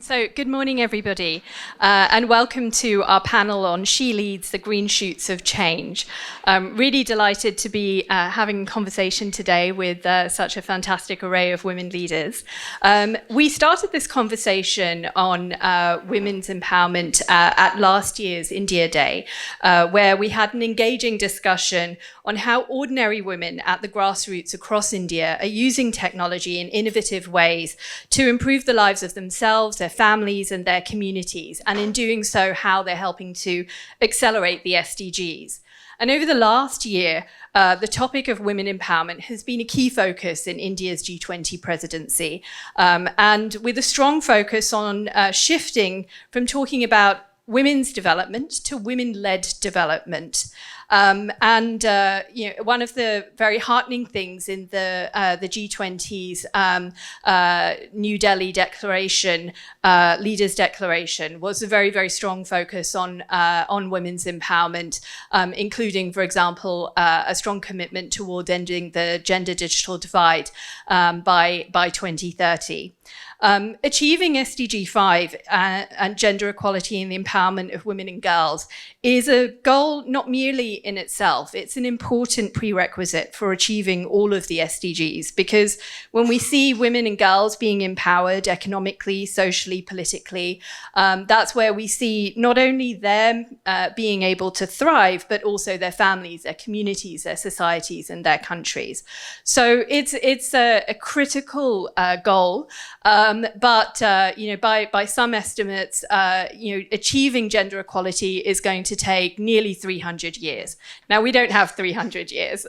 So good morning, everybody, and welcome to our panel on She Leads, the Green Shoots of Change. Really delighted to be having a conversation today with such a fantastic array of women leaders. We started this conversation on women's empowerment at last year's India Day, where we had an engaging discussion on how ordinary women at the grassroots across India are using technology in innovative ways to improve the lives of themselves, their families and their communities, and in doing so, how they're helping to accelerate the SDGs. And over the last year, the topic of women empowerment has been a key focus in India's G20 presidency, and with a strong focus on shifting from talking about women's development to women-led development. One of the very heartening things in the G20's New Delhi declaration, leaders' declaration, was a very, very strong focus on women's empowerment, including, for example, a strong commitment towards ending the gender digital divide by 2030. Achieving SDG 5 and gender equality and the empowerment of women and girls is a goal not merely in itself, it's an important prerequisite for achieving all of the SDGs, because when we see women and girls being empowered economically, socially, politically, that's where we see not only them being able to thrive, but also their families, their communities, their societies, and their countries. So it's a critical goal. But by some estimates, achieving gender equality is going to take nearly 300 years. Now, we don't have 300 years.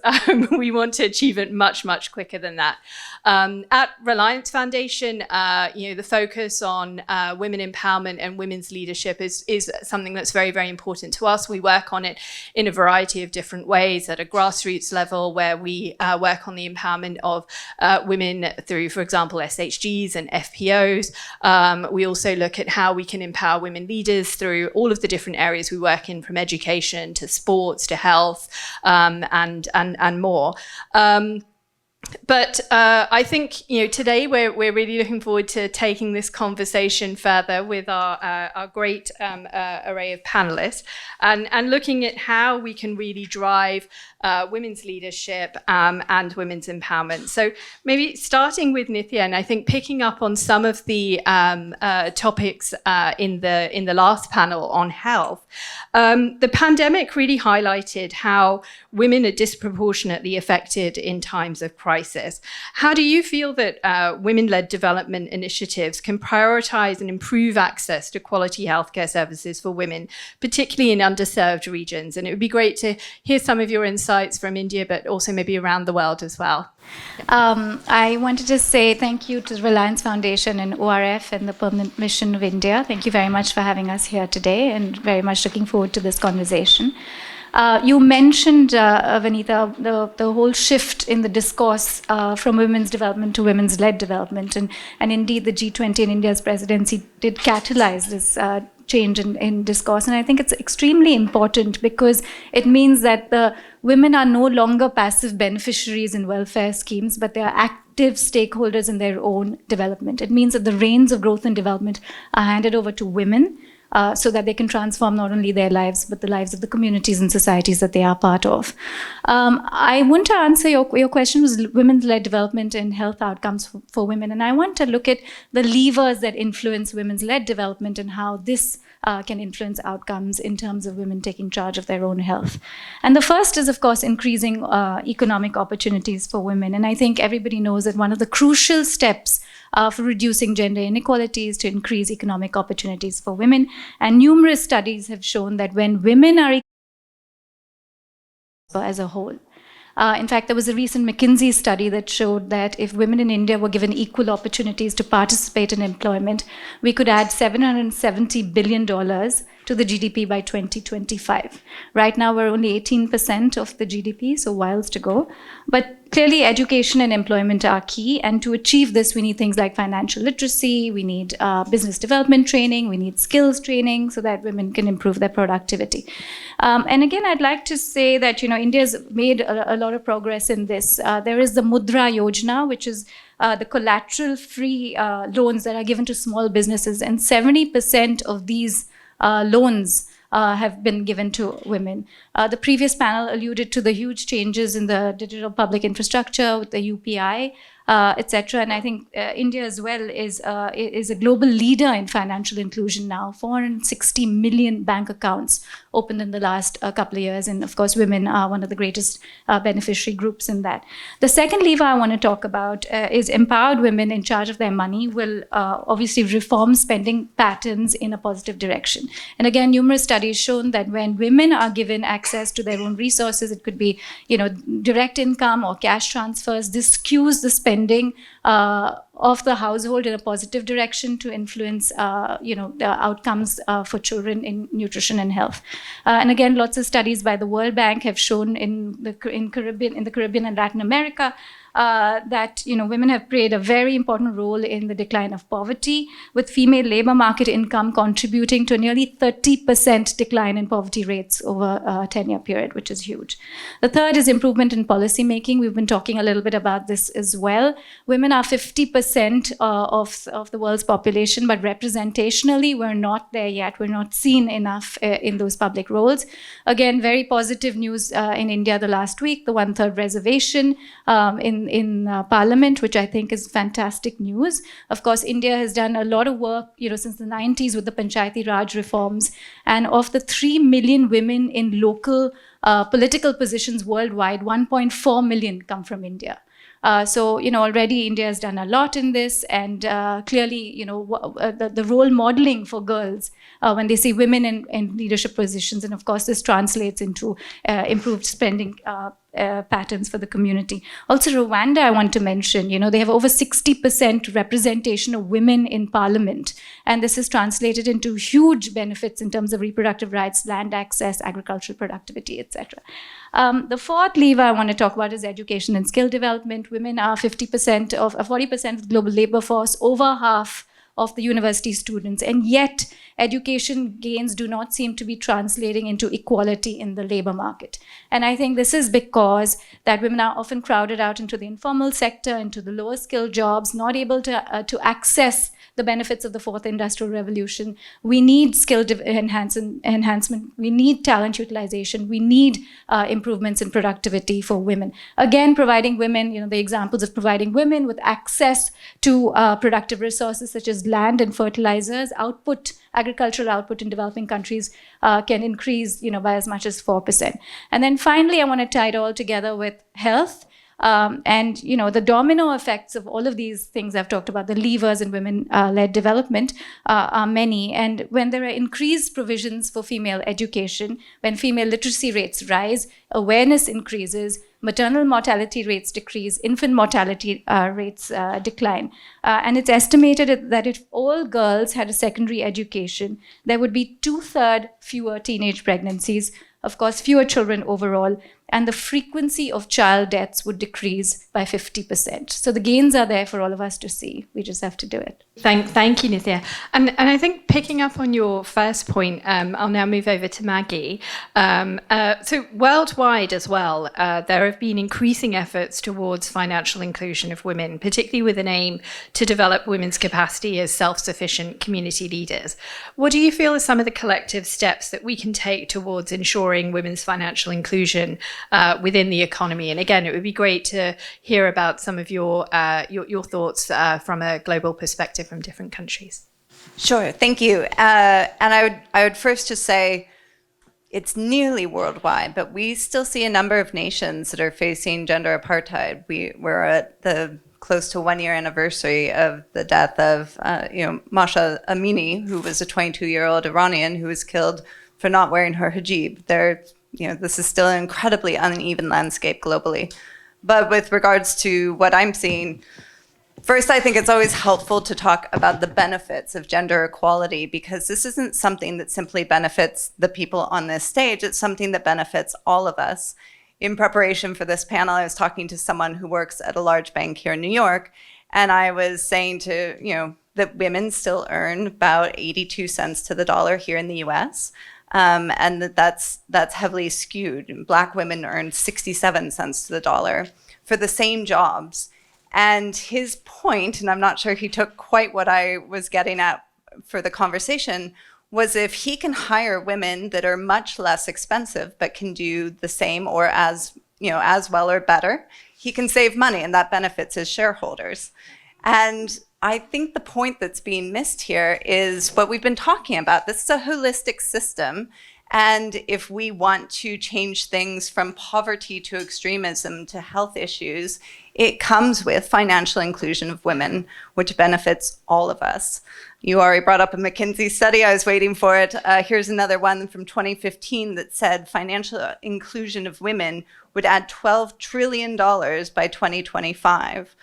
We want to achieve it much, much quicker than that. At Reliance Foundation, the focus on women empowerment and women's leadership is something that's very, very important to us. We work on it in a variety of different ways at a grassroots level, where we work on the empowerment of women through, for example, SHGs and FPOs. We also look at how we can empower women leaders through all of the different areas we work in, from education to sports to health and more. But I think today we're really looking forward to taking this conversation further with our great array of panelists and looking at how we can really drive women's leadership and women's empowerment. So maybe starting with Nitya, and I think picking up on some of the topics in the last panel on health. The pandemic really highlighted how women are disproportionately affected in times of crisis. How do you feel that women-led development initiatives can prioritize and improve access to quality healthcare services for women, particularly in underserved regions? And it would be great to hear some of your insights from India, but also maybe around the world as well. I wanted to say thank you to Reliance Foundation and ORF and the Permanent Mission of India. Thank you very much for having us here today, and very much looking forward to this conversation. You mentioned, Vanita, the whole shift in the discourse from women's development to women's led development. And indeed, the G20 in India's presidency did catalyze this change in discourse. And I think it's extremely important, because it means that the women are no longer passive beneficiaries in welfare schemes, but they are active stakeholders in their own development. It means that the reins of growth and development are handed over to women, so that they can transform not only their lives, but the lives of the communities and societies that they are part of. I want to answer your question was women's-led development and health outcomes for women. And I want to look at the levers that influence women's-led development and how this can influence outcomes in terms of women taking charge of their own health. And the first is, of course, increasing economic opportunities for women. And I think everybody knows that one of the crucial steps for reducing gender inequalities to increase economic opportunities for women. And numerous studies have shown that when women are as a whole. In fact, there was a recent McKinsey study that showed that if women in India were given equal opportunities to participate in employment, we could add $770 billion to the GDP by 2025. Right now, we're only 18% of the GDP, so whiles to go. But clearly, education and employment are key. And to achieve this, we need things like financial literacy, we need business development training, we need skills training so that women can improve their productivity. And again, I'd like to say that, India's made a lot of progress in this. There is the Mudra Yojana, which is the collateral-free loans that are given to small businesses, and 70% of these loans have been given to women. The previous panel alluded to the huge changes in the digital public infrastructure with the UPI, etc. And I think India as well is a global leader in financial inclusion now. 460 million bank accounts opened in the last couple of years. And of course, women are one of the greatest beneficiary groups in that. The second lever I want to talk about is empowered women in charge of their money will obviously reform spending patterns in a positive direction. And again, numerous studies shown that when women are given access to their own resources, it could be, direct income or cash transfers, this skews the spending of the household in a positive direction to influence, the outcomes for children in nutrition and health. And again, lots of studies by the World Bank have shown in the Caribbean and Latin America that women have played a very important role in the decline of poverty, with female labor market income contributing to a nearly 30% decline in poverty rates over a 10-year period, which is huge. The third is improvement in policy making. We've been talking a little bit about this as well. Women are 50% of the world's population, but representationally, we're not there yet. We're not seen enough in those public roles. Again, very positive news in India the last week, the 1/3 reservation in Parliament, which I think is fantastic news. Of course, India has done a lot of work, since the 90s with the Panchayati Raj reforms. And of the 3 million women in local political positions worldwide, 1.4 million come from India. So, already India has done a lot in this, and clearly, the role modeling for girls when they see women in leadership positions, and of course, this translates into improved spending patterns for the community. Also, Rwanda, I want to mention, they have over 60% representation of women in parliament, and this is translated into huge benefits in terms of reproductive rights, land access, agricultural productivity, etc. The fourth lever I want to talk about is education and skill development. Women are 40% of the global labor force, over half of the university students, and yet education gains do not seem to be translating into equality in the labor market. And I think this is because that women are often crowded out into the informal sector, into the lower skilled jobs, not able to access the benefits of the fourth industrial revolution. We need skill enhancement. We need talent utilization. We need improvements in productivity for women. Again, providing women, the examples of providing women with access to productive resources such as land and fertilizers, agricultural output in developing countries can increase, by as much as 4%. And then finally, I want to tie it all together with health. And the domino effects of all of these things I've talked about, the levers in women-led development, are many. And when there are increased provisions for female education, when female literacy rates rise, awareness increases, maternal mortality rates decrease, infant mortality rates decline. And it's estimated that if all girls had a secondary education, there would be 2/3 fewer teenage pregnancies, of course, fewer children overall, and the frequency of child deaths would decrease by 50%. So the gains are there for all of us to see. We just have to do it. Thank you, Nitya. And I think picking up on your first point, I'll now move over to Maggie. So worldwide as well, there have been increasing efforts towards financial inclusion of women, particularly with an aim to develop women's capacity as self-sufficient community leaders. What do you feel are some of the collective steps that we can take towards ensuring women's financial inclusion within the economy? And again, it would be great to hear about some of your thoughts from a global perspective from different countries. Sure, thank you. And I would first just say it's nearly worldwide, but we still see a number of nations that are facing gender apartheid. We're at the close to 1-year anniversary of the death of Masha Amini, who was a 22-year-old Iranian who was killed for not wearing her hijab. This is still an incredibly uneven landscape globally. But with regards to what I'm seeing, first, I think it's always helpful to talk about the benefits of gender equality, because this isn't something that simply benefits the people on this stage. It's something that benefits all of us. In preparation for this panel, I was talking to someone who works at a large bank here in New York, and I was saying that women still earn about 82 cents to the dollar here in the US. And that's heavily skewed. Black women earn 67 cents to the dollar for the same jobs. And his point, and I'm not sure he took quite what I was getting at for the conversation, was if he can hire women that are much less expensive but can do the same or as well or better, he can save money, and that benefits his shareholders. And I think the point that's being missed here is what we've been talking about. This is a holistic system. And if we want to change things from poverty to extremism to health issues, it comes with financial inclusion of women, which benefits all of us. You already brought up a McKinsey study. I was waiting for it. Here's another one from 2015 that said financial inclusion of women would add $12 trillion by 2025.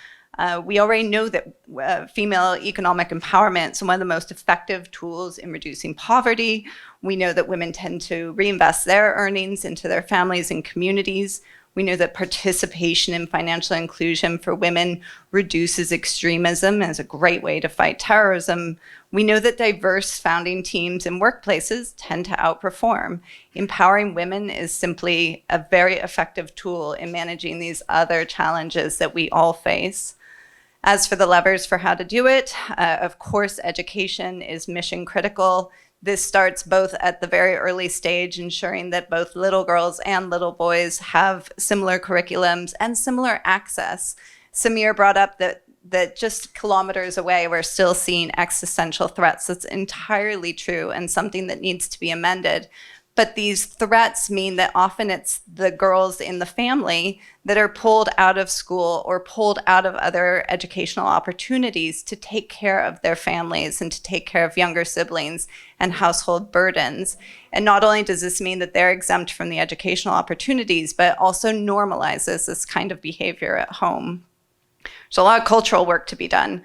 We already know that female economic empowerment is one of the most effective tools in reducing poverty. We know that women tend to reinvest their earnings into their families and communities. We know that participation in financial inclusion for women reduces extremism and is a great way to fight terrorism. We know that diverse founding teams and workplaces tend to outperform. Empowering women is simply a very effective tool in managing these other challenges that we all face. As for the levers for how to do it, of course, education is mission critical. This starts both at the very early stage, ensuring that both little girls and little boys have similar curriculums and similar access. Samir brought up that just kilometers away, we're still seeing existential threats. That's entirely true and something that needs to be amended. But these threats mean that often it's the girls in the family that are pulled out of school or pulled out of other educational opportunities to take care of their families and to take care of younger siblings and household burdens. And not only does this mean that they're exempt from the educational opportunities, but also normalizes this kind of behavior at home. There's a lot of cultural work to be done.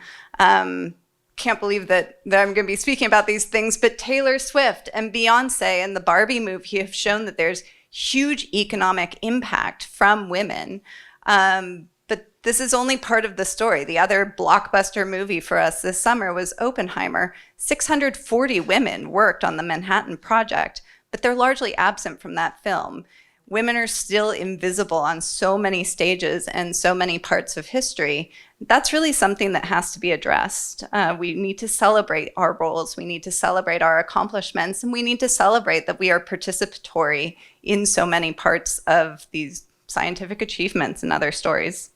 Can't believe that I'm going to be speaking about these things, but Taylor Swift and Beyonce and the Barbie movie have shown that there's huge economic impact from women. But this is only part of the story. The other blockbuster movie for us this summer was Oppenheimer. 640 women worked on the Manhattan Project, but they're largely absent from that film. Women are still invisible on so many stages and so many parts of history. That's really something that has to be addressed. We need to celebrate our roles, we need to celebrate our accomplishments, and we need to celebrate that we are participatory in so many parts of these scientific achievements and other stories.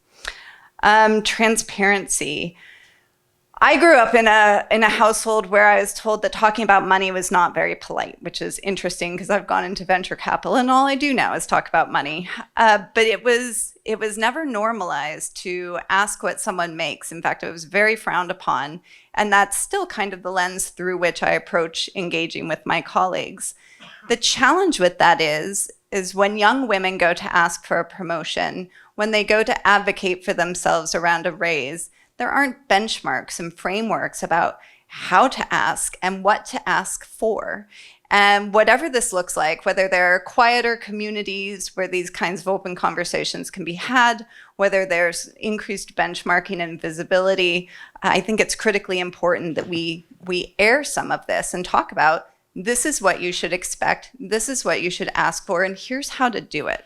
Transparency. I grew up in a household where I was told that talking about money was not very polite, which is interesting because I've gone into venture capital and all I do now is talk about money. But it was never normalized to ask what someone makes. In fact, it was very frowned upon. And that's still kind of the lens through which I approach engaging with my colleagues. The challenge with that is when young women go to ask for a promotion, when they go to advocate for themselves around a raise, there aren't benchmarks and frameworks about how to ask and what to ask for. And whatever this looks like, whether there are quieter communities where these kinds of open conversations can be had, whether there's increased benchmarking and visibility, I think it's critically important that we air some of this and talk about this is what you should expect, this is what you should ask for, and here's how to do it.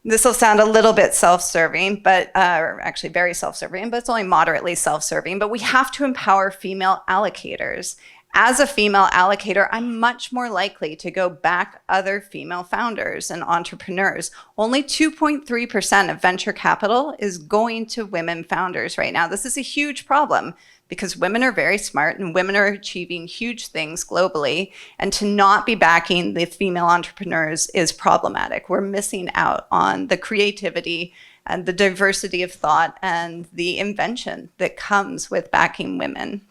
This will sound a little bit self-serving, but or actually very self-serving, but it's only moderately self-serving. But we have to empower female allocators. As a female allocator, I'm much more likely to go back other female founders and entrepreneurs. Only 2.3% of venture capital is going to women founders right now. This is a huge problem because women are very smart and women are achieving huge things globally. And to not be backing the female entrepreneurs is problematic. We're missing out on the creativity and the diversity of thought and the invention that comes with backing women.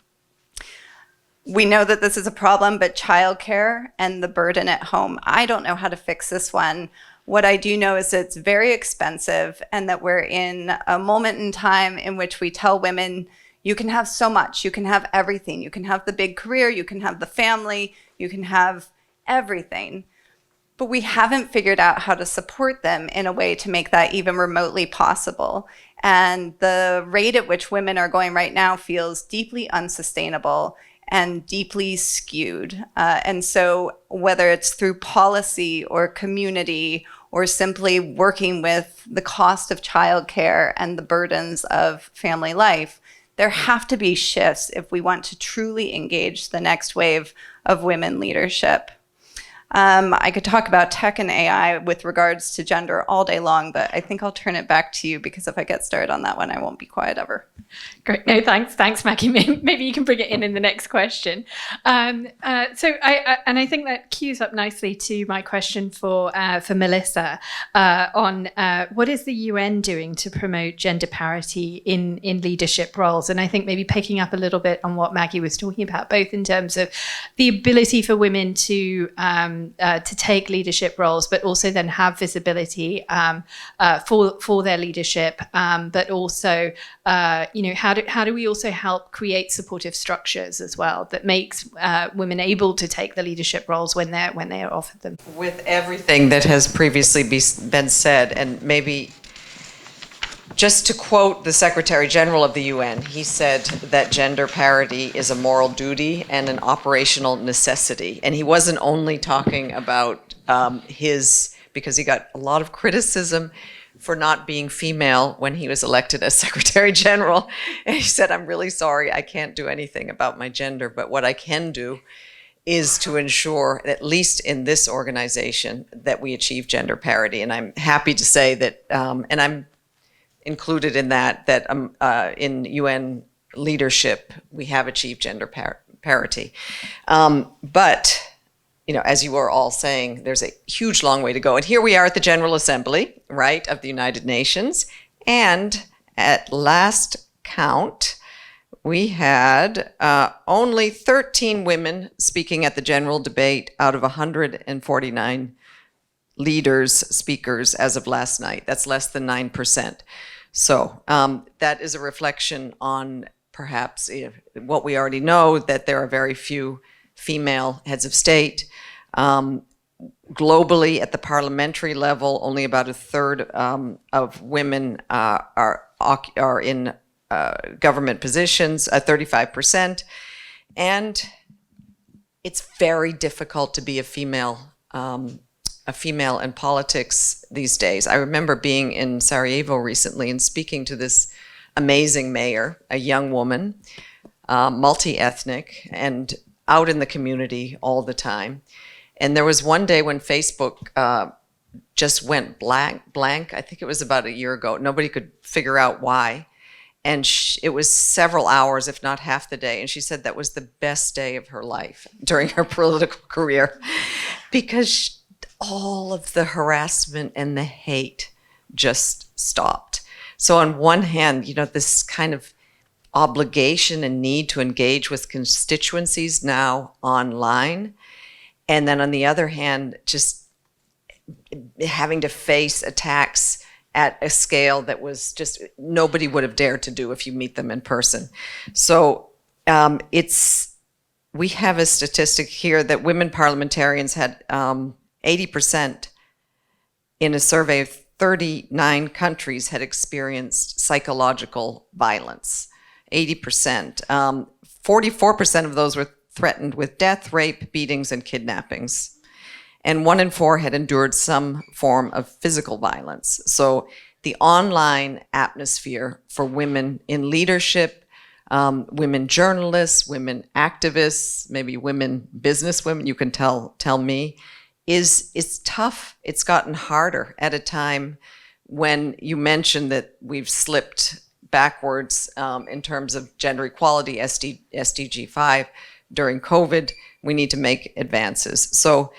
We know that this is a problem, but childcare and the burden at home, I don't know how to fix this one. What I do know is that it's very expensive and that we're in a moment in time in which we tell women, you can have so much, you can have everything. You can have the big career, you can have the family, you can have everything. But we haven't figured out how to support them in a way to make that even remotely possible. And the rate at which women are going right now feels deeply unsustainable and deeply skewed. And so whether it's through policy or community or simply working with the cost of childcare and the burdens of family life. There have to be shifts if we want to truly engage the next wave of women leadership. I could talk about tech and AI with regards to gender all day long, but I think I'll turn it back to you, because if I get started on that one, I won't be quiet ever. Great. No, thanks, Maggie. Maybe you can bring it in the next question. I think that cues up nicely to my question for Melissa on what is the UN doing to promote gender parity in leadership roles? And I think maybe picking up a little bit on what Maggie was talking about, both in terms of the ability for women to take leadership roles, but also then have visibility for their leadership, but also how do we also help create supportive structures as well that makes women able to take the leadership roles when they are offered them? With everything that has previously been said, and maybe just to quote the Secretary General of the UN, he said that gender parity is a moral duty and an operational necessity. And he wasn't only talking about because he got a lot of criticism for not being female when he was elected as Secretary General. And he said, I'm really sorry, I can't do anything about my gender, but what I can do is to ensure, at least in this organization, that we achieve gender parity. And I'm happy to say that, and I'm included in that in UN leadership, we have achieved gender parity. But as you were all saying, there's a huge long way to go. And here we are at the General Assembly, right, of the United Nations. And at last count, we had only 13 women speaking at the general debate out of 149 speakers as of last night. That's less than 9%. So that is a reflection on perhaps what we already know, that there are very few female heads of state. Globally, at the parliamentary level, only about a third of women are in government positions, 35%. And it's very difficult to be a female in politics these days. I remember being in Sarajevo recently and speaking to this amazing mayor, a young woman, multi-ethnic, and out in the community all the time. And there was one day when Facebook just went blank. I think it was about a year ago. Nobody could figure out why. And it was several hours, if not half the day. And she said that was the best day of her life during her political career, because all of the harassment and the hate just stopped. So on one hand, this kind of obligation and need to engage with constituencies now online. And then on the other hand, just having to face attacks at a scale that was just nobody would have dared to do if you meet them in person. So we have a statistic here that women parliamentarians had 80% in a survey of 39 countries had experienced psychological violence. 80%. 44% of those were threatened with death, rape, beatings, and kidnappings. And 1 in 4 had endured some form of physical violence. So the online atmosphere for women in leadership, women journalists, women activists, maybe women businesswomen, you can tell me, is tough. It's gotten harder at a time when you mentioned that we've slipped backwards in terms of gender equality, SDG 5. During COVID, we need to make advances. So,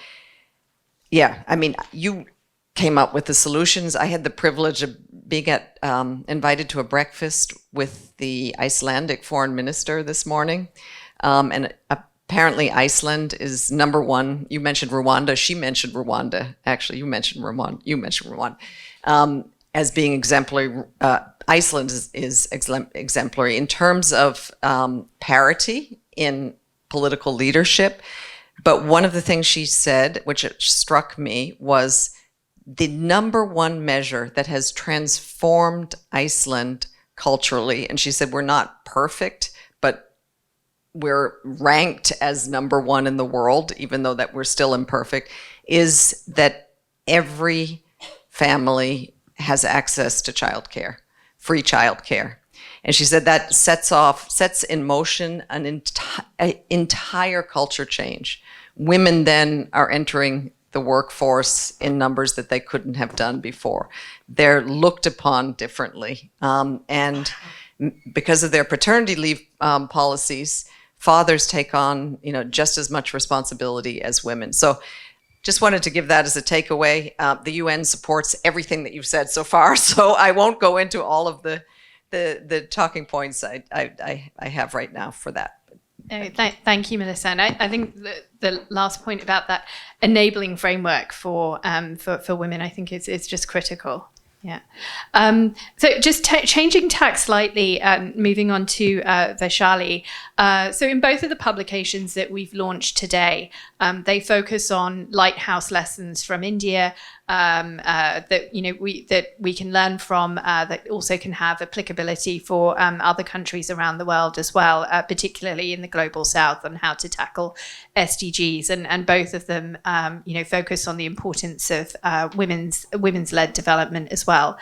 yeah, I mean, you came up with the solutions. I had the privilege of being invited to a breakfast with the Icelandic foreign minister this morning. And apparently Iceland is number one. You mentioned Rwanda. She mentioned Rwanda. Actually, you mentioned Rwanda. As being exemplary. Iceland is exemplary in terms of parity in political leadership. But one of the things she said, which struck me, was the number one measure that has transformed Iceland culturally, and she said, we're not perfect, but we're ranked as number one in the world, even though that we're still imperfect, is that every family has access to childcare, free childcare. And she said that sets in motion an entire culture change. Women then are entering the workforce in numbers that they couldn't have done before. They're looked upon differently. And because of their paternity leave policies, fathers take on, just as much responsibility as women. So just wanted to give that as a takeaway. The UN supports everything that you've said so far, so I won't go into all of the talking points I have right now for that. Thank you, Melissa. And I think the last point about that enabling framework for women, I think is just critical. Yeah. So just changing tack slightly, moving on to Vaishali. So in both of the publications that we've launched today, they focus on lighthouse lessons from India that we can learn from, that also can have applicability for other countries around the world as well, particularly in the global south, on how to tackle SDGs, and both of them focus on the importance of women's-led development as well.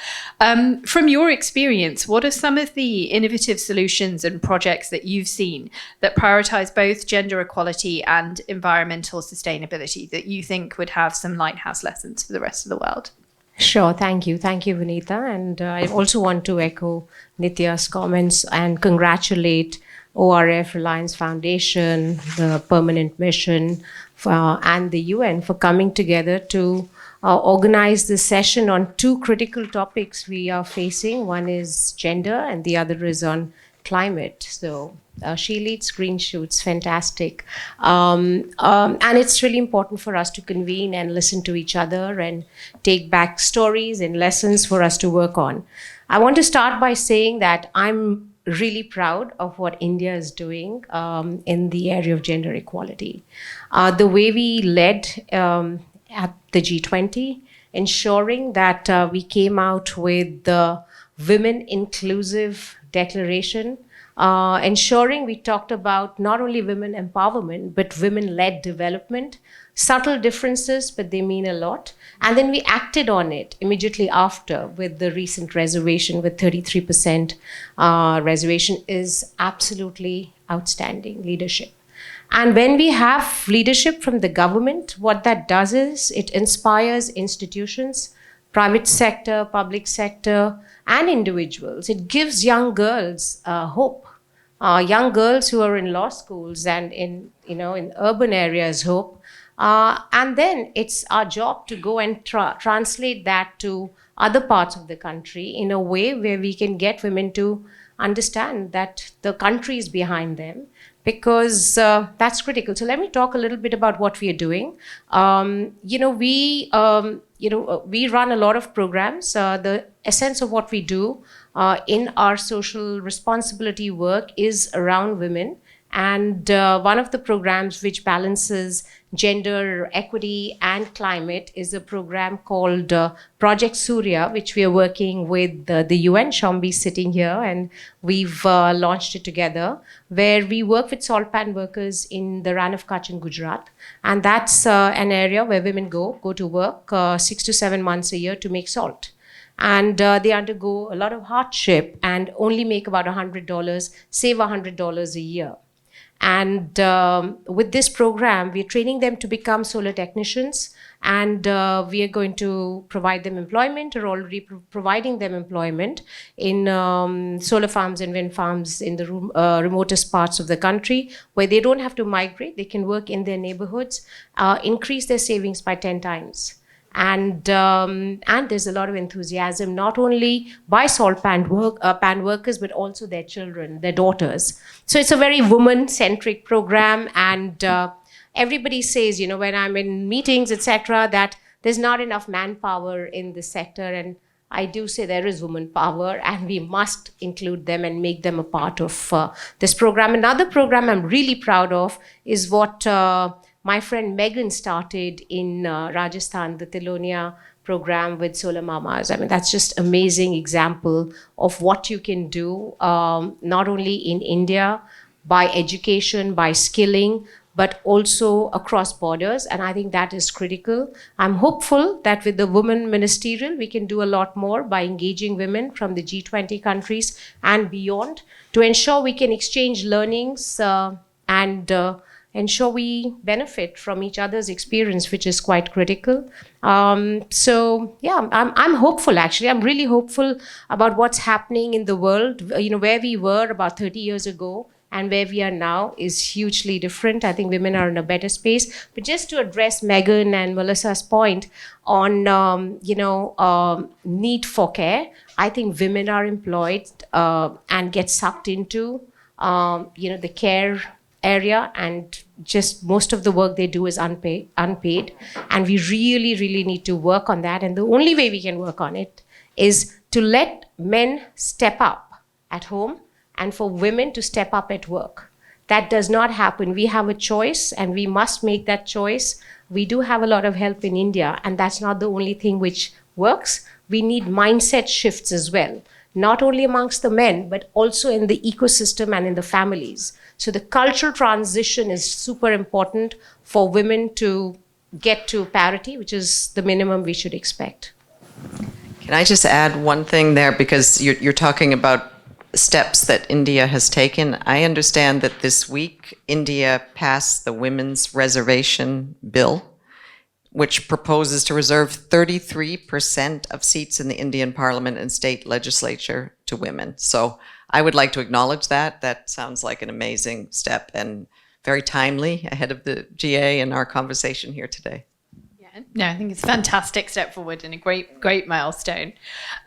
From your experience, what are some of the innovative solutions and projects that you've seen that prioritize both gender equality and environmental sustainability that you think would have some lighthouse lessons for the rest of the world? Sure, thank you, Vinita. And I also want to echo Nitya's comments and congratulate ORF, Reliance Foundation, the Permanent Mission, and the UN for coming together to organize this session on two critical topics we are facing. One is gender and the other is on climate. So she leads green shoots, fantastic. And it's really important for us to convene and listen to each other and take back stories and lessons for us to work on. I want to start by saying that I'm really proud of what India is doing in the area of gender equality. The way we led at the G20, ensuring that we came out with the Women Inclusive Declaration, ensuring we talked about not only women empowerment, but women-led development. Subtle differences, but they mean a lot. And then we acted on it immediately after with the recent reservation, with 33% reservation, is absolutely outstanding leadership. And when we have leadership from the government, what that does is it inspires institutions, private sector, public sector, and individuals. It gives young girls hope. Young girls who are in law schools and in urban areas hope. And then it's our job to go and translate that to other parts of the country in a way where we can get women to understand that the country is behind them, because that's critical. So let me talk a little bit about what we are doing. We run a lot of programs. The essence of what we do in our social responsibility work is around women. And one of the programs which balances gender equity and climate is a program called Project Surya, which we are working with the UN. Shambi sitting here, and we've launched it together, where we work with salt pan workers in the Rann of Kutch in Gujarat. And that's an area where women go to work 6 to 7 months a year to make salt. And they undergo a lot of hardship and only make about $100, save $100 a year. And with this program, we're training them to become solar technicians, and we are going to provide them employment, or already providing them employment in solar farms and wind farms in the remotest parts of the country, where they don't have to migrate. They can work in their neighborhoods, increase their savings by 10 times. And there's a lot of enthusiasm, not only by salt pan workers, but also their children, their daughters. So it's a very woman-centric program. And everybody says, when I'm in meetings, etc., that there's not enough manpower in this sector. And I do say there is woman power, and we must include them and make them a part of this program. Another program I'm really proud of is what my friend Megan started in Rajasthan, the Tilonia program with Solar Mamas. I mean, that's just amazing example of what you can do, not only in India, by education, by skilling, but also across borders. And I think that is critical. I'm hopeful that with the Women Ministerial, we can do a lot more by engaging women from the G20 countries and beyond to ensure we can exchange learnings and ensure we benefit from each other's experience, which is quite critical. So yeah, I'm hopeful, actually. I'm really hopeful about what's happening in the world. Where we were about 30 years ago and where we are now is hugely different. I think women are in a better space. But just to address Megan and Melissa's point on, need for care, I think women are employed and get sucked into, the care area, and just most of the work they do is unpaid. And we really, really need to work on that. And the only way we can work on it is to let men step up at home and for women to step up at work. That does not happen. We have a choice and we must make that choice. We do have a lot of help in India, and that's not the only thing which works. We need mindset shifts as well, not only amongst the men, but also in the ecosystem and in the families. So the cultural transition is super important for women to get to parity, which is the minimum we should expect. Can I just add one thing there, because you're talking about steps that India has taken. I understand that this week India passed the Women's Reservation Bill, which proposes to reserve 33% of seats in the Indian Parliament and state legislature to women. So I would like to acknowledge that. That sounds like an amazing step and very timely ahead of the GA and our conversation here today. Yeah, no, I think it's a fantastic step forward and a great milestone.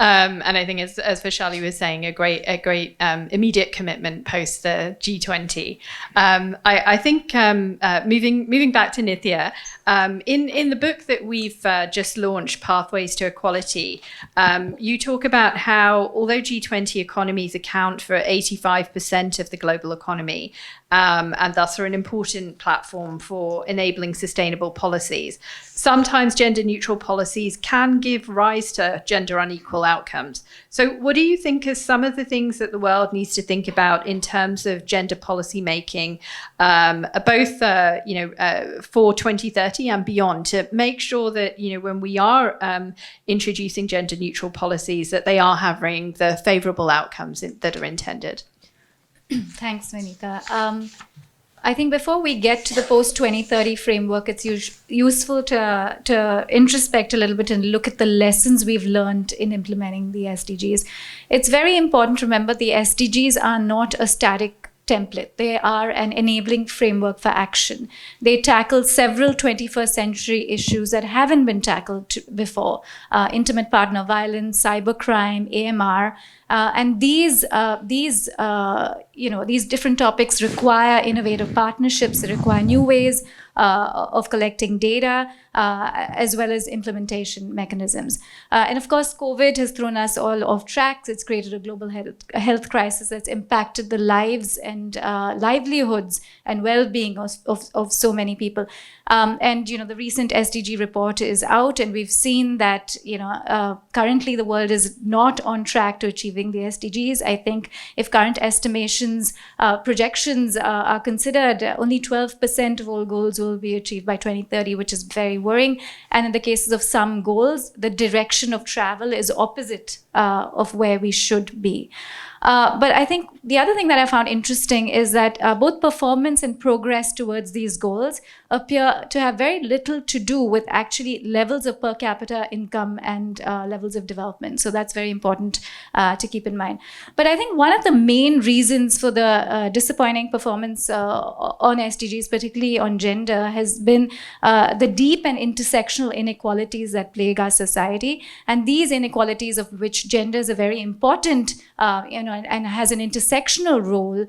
And I think, as Vaishali was saying, a great immediate commitment post the G20. I think moving back to Nitya, in the book that we've just launched, Pathways to Equality, you talk about how although G20 economies account for 85% of the global economy, and thus are an important platform for enabling sustainable policies, sometimes gender-neutral policies can give rise to gender unequal outcomes. So what do you think are some of the things that the world needs to think about in terms of gender policy making, both for 2030 and beyond, to make sure that, when we are introducing gender-neutral policies, that they are having the favourable outcomes that are intended? Thanks, Vanita. I think before we get to the post-2030 framework, it's useful to introspect a little bit and look at the lessons we've learned in implementing the SDGs. It's very important to remember the SDGs are not a static template. They are an enabling framework for action. They tackle several 21st century issues that haven't been tackled before: intimate partner violence, cybercrime, AMR. And these different topics require innovative partnerships. They require new ways of collecting data, as well as implementation mechanisms. And of course, COVID has thrown us all off track. It's created a global health crisis that's impacted the lives and livelihoods and well-being of so many people. And the recent SDG report is out, and we've seen that currently the world is not on track to achieving the SDGs. I think if current estimations, projections are considered, only 12% of all goals will be achieved by 2030, which is very worrying. And in the cases of some goals, the direction of travel is opposite of where we should be. But I think the other thing that I found interesting is that both performance and progress towards these goals appear to have very little to do with actually levels of per capita income and levels of development. So that's very important to keep in mind. But I think one of the main reasons for the disappointing performance on SDGs, particularly on gender, has been the deep and intersectional inequalities that plague our society. And these inequalities, of which gender is a very important and has an intersectional role,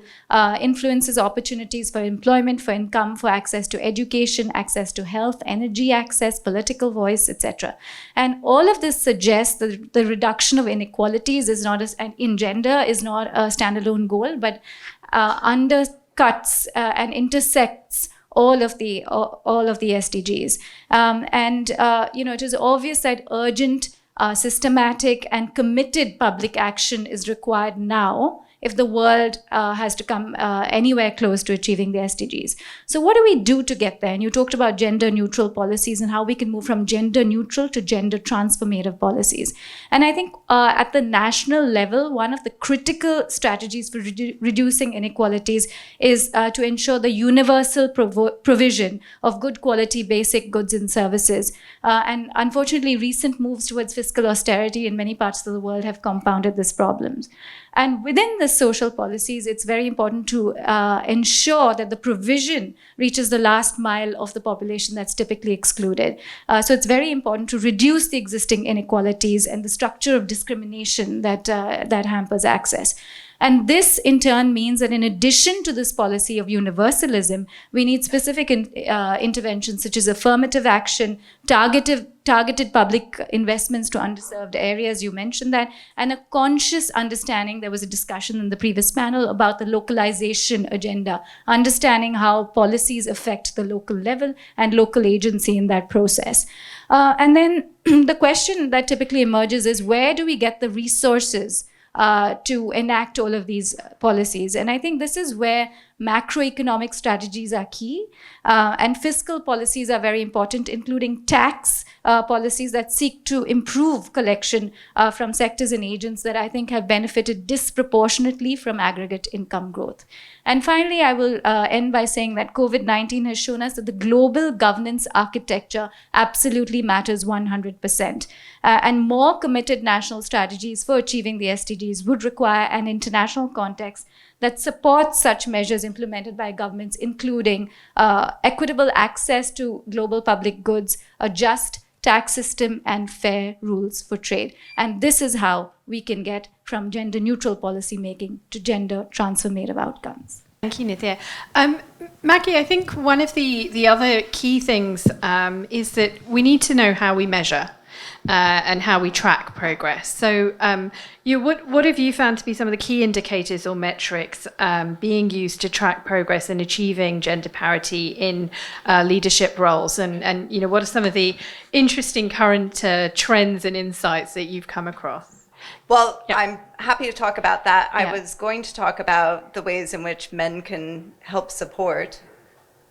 influences opportunities for employment, for income, for access to education, access to health, energy access, political voice, etc. And all of this suggests that the reduction of inequalities in gender is not a standalone goal, but undercuts and intersects all of the SDGs. It is obvious that urgent, systematic and committed public action is required now if the world has to come anywhere close to achieving the SDGs. So what do we do to get there? And you talked about gender neutral policies and how we can move from gender neutral to gender transformative policies. And I think at the national level, one of the critical strategies for reducing inequalities is to ensure the universal provision of good quality basic goods and services. And unfortunately, recent moves towards fiscal austerity in many parts of the world have compounded these problems. And within the social policies, it's very important to ensure that the provision reaches the last mile of the population that's typically excluded. So it's very important to reduce the existing inequalities and the structure of discrimination that hampers access. And this, in turn, means that in addition to this policy of universalism, we need specific interventions such as affirmative action, targeted public investments to underserved areas, you mentioned that, and a conscious understanding. There was a discussion in the previous panel about the localization agenda, understanding how policies affect the local level and local agency in that process. And then the question that typically emerges is, where do we get the resources to enact all of these policies? And I think this is where macroeconomic strategies are key, and fiscal policies are very important, including tax policies that seek to improve collection from sectors and agents that I think have benefited disproportionately from aggregate income growth. And finally, I will end by saying that COVID-19 has shown us that the global governance architecture absolutely matters 100%. And more committed national strategies for achieving the SDGs would require an international context that supports such measures implemented by governments, including equitable access to global public goods, a just tax system, and fair rules for trade. And this is how we can get from gender neutral policy making to gender transformative outcomes. Thank you, Nitya. Maggie, I think one of the other key things is that we need to know how we measure and how we track progress. So what have you found to be some of the key indicators or metrics being used to track progress in achieving gender parity in leadership roles? And what are some of the interesting current trends and insights that you've come across? Well, Yeah. I'm happy to talk about that. Yeah. I was going to talk about the ways in which men can help support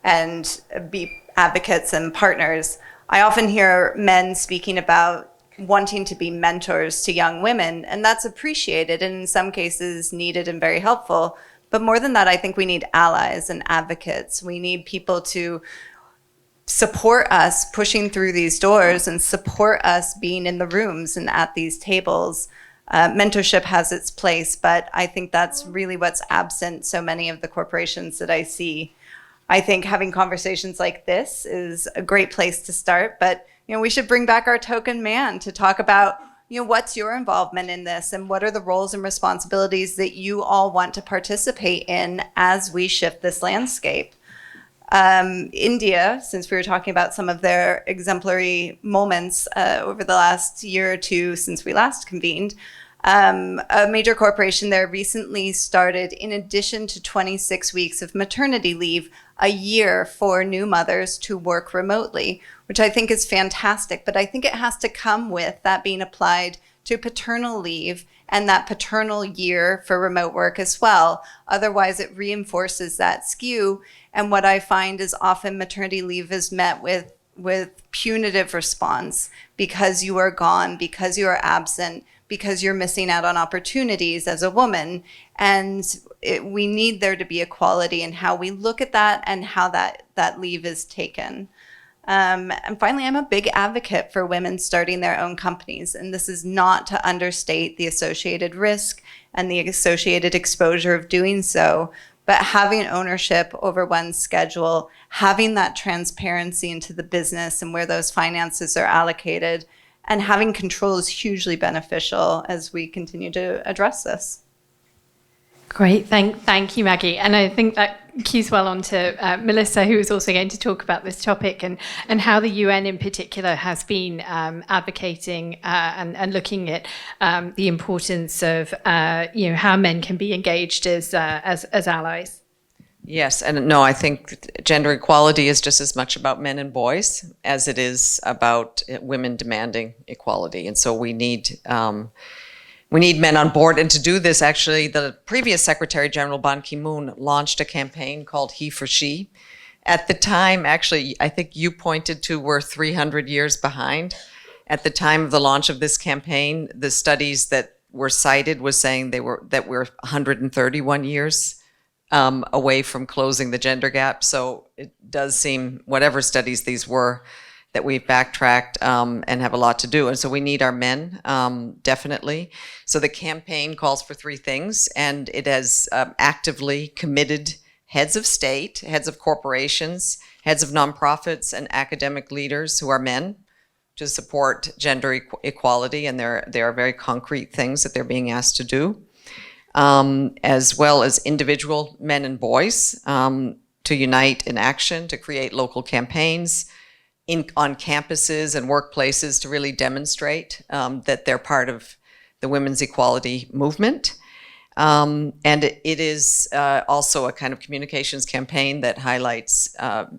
and be advocates and partners. I often hear men speaking about wanting to be mentors to young women, and that's appreciated and in some cases needed and very helpful. But more than that, I think we need allies and advocates. We need people to support us pushing through these doors and support us being in the rooms and at these tables. Mentorship has its place, but I think that's really what's absent so many of the corporations that I see. I think having conversations like this is a great place to start, but we should bring back our token man to talk about what's your involvement in this and what are the roles and responsibilities that you all want to participate in as we shift this landscape. India, since we were talking about some of their exemplary moments over the last year or two since we last convened, a major corporation there recently started, in addition to 26 weeks of maternity leave, a year for new mothers to work remotely, which I think is fantastic. But I think it has to come with that being applied to paternal leave and that paternal year for remote work as well. Otherwise, it reinforces that skew. And what I find is often maternity leave is met with punitive response because you are gone, because you are absent, because you're missing out on opportunities as a woman. And we need there to be equality in how we look at that and how that leave is taken. And finally, I'm a big advocate for women starting their own companies. And this is not to understate the associated risk and the associated exposure of doing so, but having ownership over one's schedule, having that transparency into the business and where those finances are allocated, and having control is hugely beneficial as we continue to address this. Great, thank you, Maggie. And I think that cues well on to Melissa, who is also going to talk about this topic and how the UN in particular has been advocating and looking at the importance of how men can be engaged as allies. Yes, and no, I think gender equality is just as much about men and boys as it is about women demanding equality. And so we need we need men on board. And to do this, actually, the previous Secretary General Ban Ki-moon launched a campaign called He for She. At the time, actually, I think you pointed to we're 300 years behind. At the time of the launch of this campaign, the studies that were cited was saying that we're 131 years away from closing the gender gap. So it does seem, whatever studies these were, that we've backtracked and have a lot to do. And so we need our men, definitely. So the campaign calls for three things, and it has actively committed heads of state, heads of corporations, heads of nonprofits, and academic leaders who are men to support gender equality. And there are very concrete things that they're being asked to do, as well as individual men and boys to unite in action, to create local campaigns on campuses and workplaces to really demonstrate that they're part of the women's equality movement. And it is also a kind of communications campaign that highlights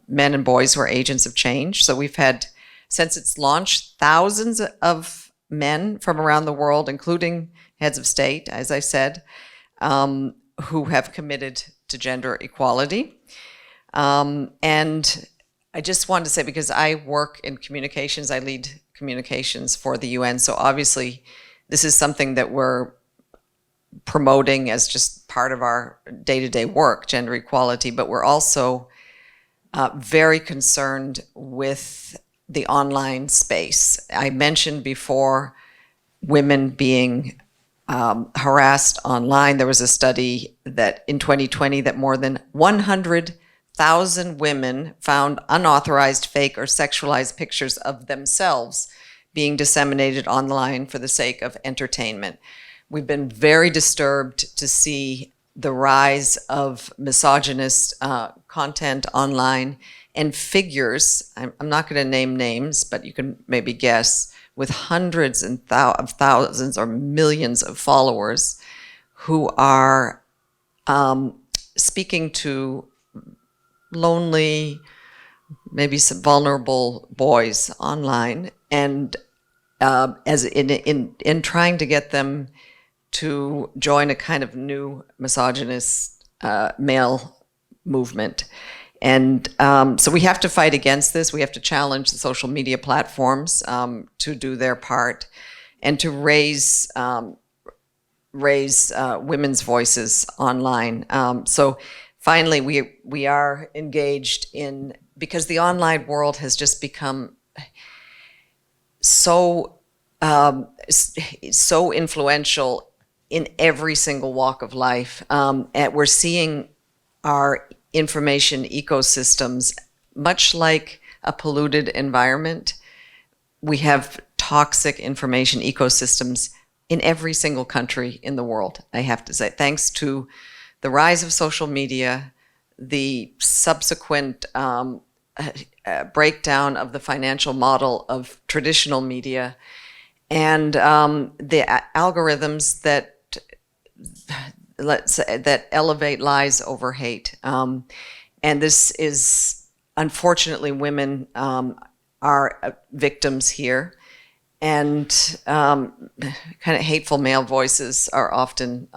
men and boys who are agents of change. So we've had, since its launch, thousands of men from around the world, including heads of state, as I said, who have committed to gender equality. And I just wanted to say, because I work in communications, I lead communications for the UN, so obviously this is something that we're promoting as just part of our day-to-day work, gender equality, but we're also very concerned with the online space. I mentioned before women being harassed online. There was a study that in 2020 that more than 100,000 women found unauthorized, fake, or sexualized pictures of themselves being disseminated online for the sake of entertainment. We've been very disturbed to see the rise of misogynist content online and figures, I'm not going to name names, but you can maybe guess, with hundreds of thousands or millions of followers who are speaking to lonely, maybe some vulnerable boys online, and as in trying to get them to join a kind of new misogynist male movement. And so we have to fight against this. We have to challenge the social media platforms to do their part and to raise women's voices online. So finally, we are engaged in, because the online world has just become so influential in every single walk of life. And we're seeing our information ecosystems, much like a polluted environment. We have toxic information ecosystems in every single country in the world, I have to say, thanks to the rise of social media, the subsequent breakdown of the financial model of traditional media, and the algorithms that that elevate lies over hate. And this is, unfortunately, women are victims here. And kind of hateful male voices are often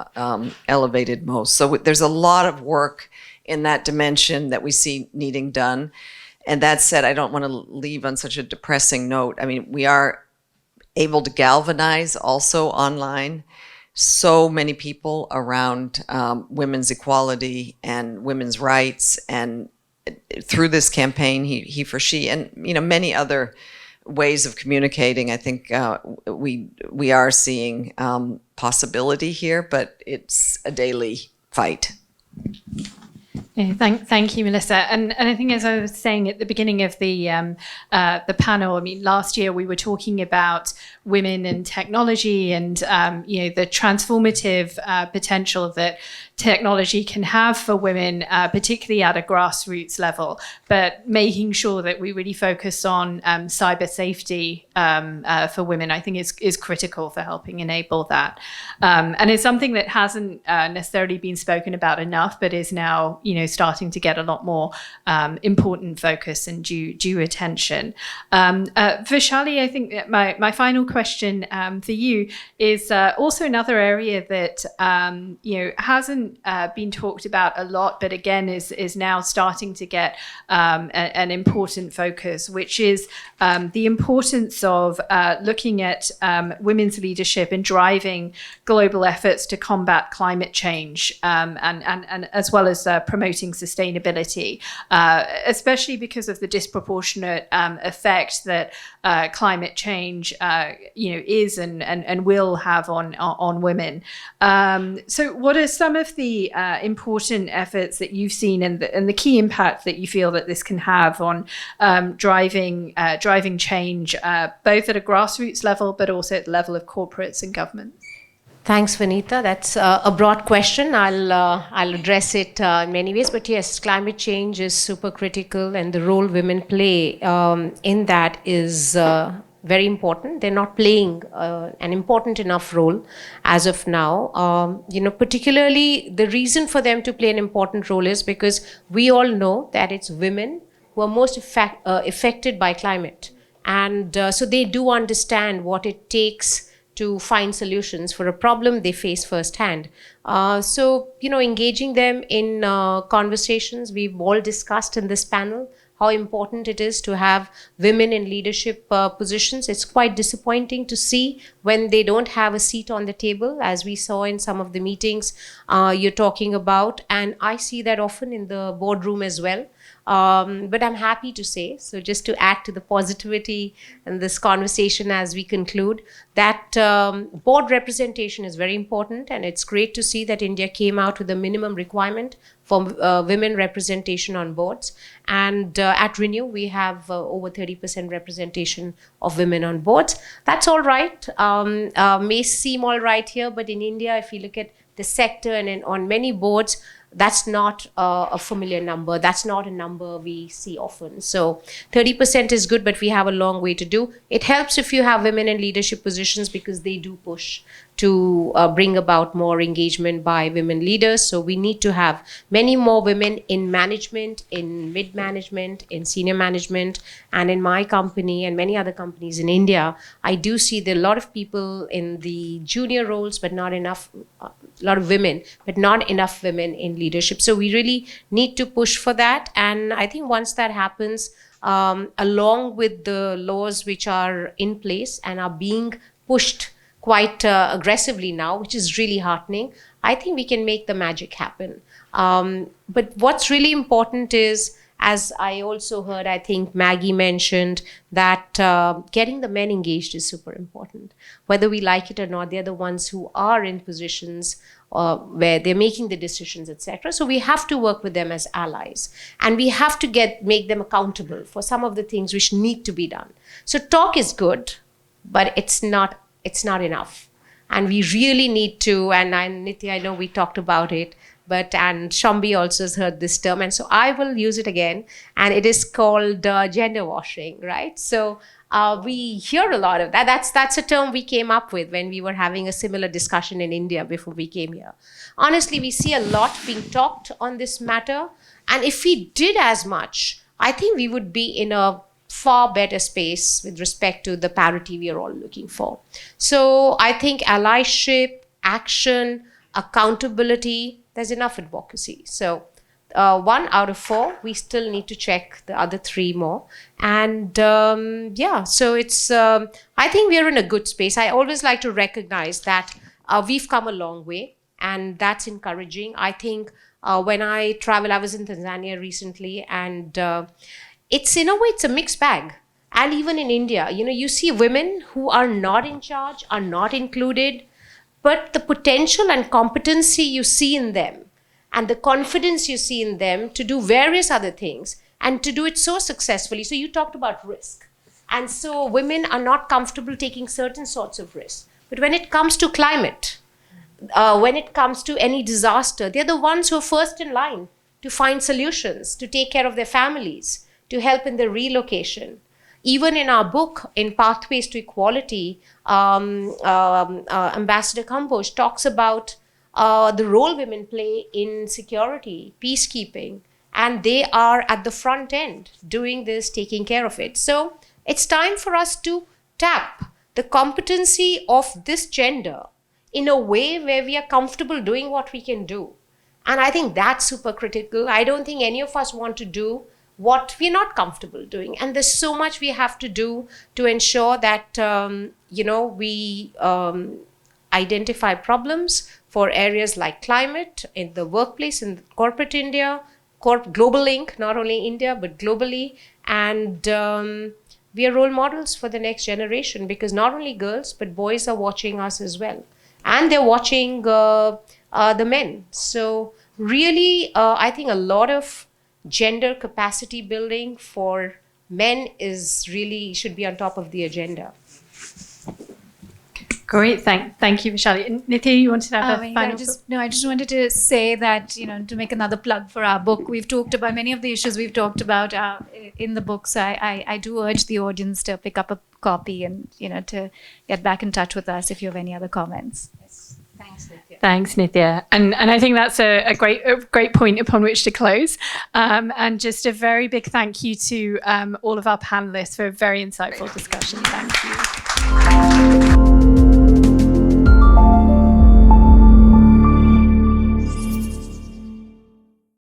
elevated most. So there's a lot of work in that dimension that we see needing done. And that said, I don't want to leave on such a depressing note. I mean, we are able to galvanize also online so many people around women's equality and women's rights, and through this campaign, he for she, and many other ways of communicating. I think we are seeing possibility here, but it's a daily fight. Yeah, thank you, Melissa. And I think, as I was saying at the beginning of the panel, I mean, last year we were talking about women and technology, and the transformative potential that technology can have for women, particularly at a grassroots level. But making sure that we really focus on cyber safety for women, I think, is critical for helping enable that. And it's something that hasn't necessarily been spoken about enough, but is now starting to get a lot more important focus and due attention. Vishali, I think that my final question for you is also another area that hasn't been talked about a lot, but again is now starting to get an important focus, which is the importance of looking at women's leadership in driving global efforts to combat climate change, and as well as promoting sustainability, especially because of the disproportionate effect that climate change is and will have on women. So what are some of the important efforts that you've seen and the key impact that you feel that this can have on driving change, both at a grassroots level, but also at the level of corporates and governments? Thanks, Vanita. That's a broad question. I'll address it in many ways. But yes, climate change is super critical, and the role women play in that is very important. They're not playing an important enough role as of now. Particularly the reason for them to play an important role is because we all know that it's women who are most affected by climate. And so they do understand what it takes to find solutions for a problem they face firsthand. So engaging them in conversations, we've all discussed in this panel how important it is to have women in leadership positions. It's quite disappointing to see when they don't have a seat on the table, as we saw in some of the meetings you're talking about. And I see that often in the boardroom as well. But I'm happy to say, so just to add to the positivity in this conversation as we conclude, that board representation is very important, and it's great to see that India came out with a minimum requirement for women representation on boards. And at Renew, we have over 30% representation of women on boards. That's all right. May seem all right here, but in India, if you look at the sector and on many boards, that's not a familiar number. That's not a number we see often. So 30% is good, but we have a long way to do. It helps if you have women in leadership positions because they do push to bring about more engagement by women leaders. So we need to have many more women in management, in mid-management, in senior management, and in my company and many other companies in India. I do see there are a lot of people in the junior roles, but not enough, a lot of women, but not enough women in leadership. So we really need to push for that. And I think once that happens, along with the laws which are in place and are being pushed quite aggressively now, which is really heartening, I think we can make the magic happen. But what's really important is, as I also heard, I think Maggie mentioned, that getting the men engaged is super important. Whether we like it or not, they're the ones who are in positions where they're making the decisions, etc. So we have to work with them as allies, and we have to make them accountable for some of the things which need to be done. So talk is good, but it's not enough. And we really need to, and Nitya, I know we talked about it, and Shambi also has heard this term, and so I will use it again, and it is called gender washing, right? So we hear a lot of that. That's a term we came up with when we were having a similar discussion in India before we came here. Honestly, we see a lot being talked on this matter, and if we did as much, I think we would be in a far better space with respect to the parity we are all looking for. So I think allyship, action, accountability, there's enough advocacy. So 1 out of 4, we still need to check the other 3 more. And so it's, I think we're in a good space. I always like to recognize that we've come a long way, and that's encouraging. I think when I travel, I was in Tanzania recently, and it's in a way, it's a mixed bag. And even in India, you see women who are not in charge, are not included, but the potential and competency you see in them and the confidence you see in them to do various other things and to do it so successfully. So you talked about risk. And so women are not comfortable taking certain sorts of risks. But when it comes to climate, when it comes to any disaster, they're the ones who are first in line to find solutions, to take care of their families, to help in the relocation. Even in our book, in Pathways to Equality, Ambassador Kamboj talks about the role women play in security, peacekeeping, and they are at the front end doing this, taking care of it. So it's time for us to tap the competency of this gender in a way where we are comfortable doing what we can do. And I think that's super critical. I don't think any of us want to do what we're not comfortable doing. And there's so much we have to do to ensure that, we identify problems for areas like climate, in the workplace, in corporate India, global link, not only India, but globally. And we are role models for the next generation, because not only girls, but boys are watching us as well. And they're watching the men. So really, I think a lot of gender capacity building for men should be on top of the agenda. Great, thank you, Vishali. Nitya, you wanted to have a final thought? I just wanted to say that, to make another plug for our book. We've talked about many of the issues we've talked about in the book. So I do urge the audience to pick up a copy and, to get back in touch with us if you have any other comments. Yes. Thanks, Nitya. Thanks, Nitya. And I think that's a great point upon which to close. And just a very big thank you to all of our panelists for a very insightful discussion. Thank you.